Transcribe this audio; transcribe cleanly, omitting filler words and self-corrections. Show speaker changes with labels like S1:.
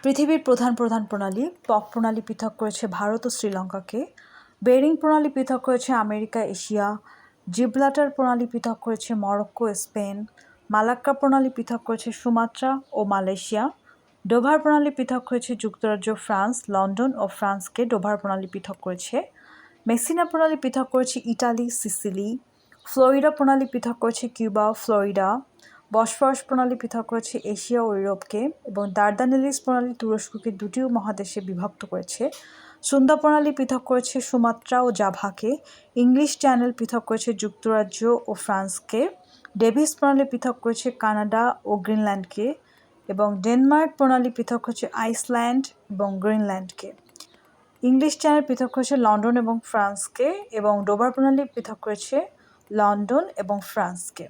S1: পৃথিবীর প্রধান প্রধান প্রণালী। পক প্রণালী পৃথক করেছে ভারত ও শ্রীলঙ্কাকে। বেরিং প্রণালী পৃথক করেছে আমেরিকা এশিয়া। জিব্রাল্টার প্রণালী পৃথক করেছে মরক্কো স্পেন। মালাক্কা প্রণালী পৃথক করেছে সুমাত্রা ও মালয়েশিয়া। ডোভার প্রণালী পৃথক করেছে যুক্তরাজ্য ফ্রান্স। লন্ডন ও ফ্রান্সকে ডোভার প্রণালী পৃথক করেছে। মেসিনা প্রণালী পৃথক করেছে ইটালি সিসিলি। ফ্লোরিডা প্রণালী পৃথক করেছে কিউবা ফ্লোরিডা। বসফরাস প্রণালী পৃথক করেছে এশিয়া ও ইউরোপকে এবং দার্দানেলিস প্রণালী তুরস্ককে দুটি মহাদেশে বিভক্ত করেছে। সুন্দা প্রণালী পৃথক করেছে সুমাত্রা ও জাভাকে। ইংলিশ চ্যানেল পৃথক করেছে যুক্তরাজ্য ও ফ্রান্সকে। ডেভিস প্রণালী পৃথক করেছে কানাডা ও গ্রিনল্যান্ডকে এবং ডেনমার্ক প্রণালী পৃথক করেছে আইসল্যান্ড এবং গ্রিনল্যান্ডকে। ইংলিশ চ্যানেল পৃথক করেছে লন্ডন এবং ফ্রান্সকে এবং ডোভার প্রণালী পৃথক করেছে লন্ডন এবং ফ্রান্সকে।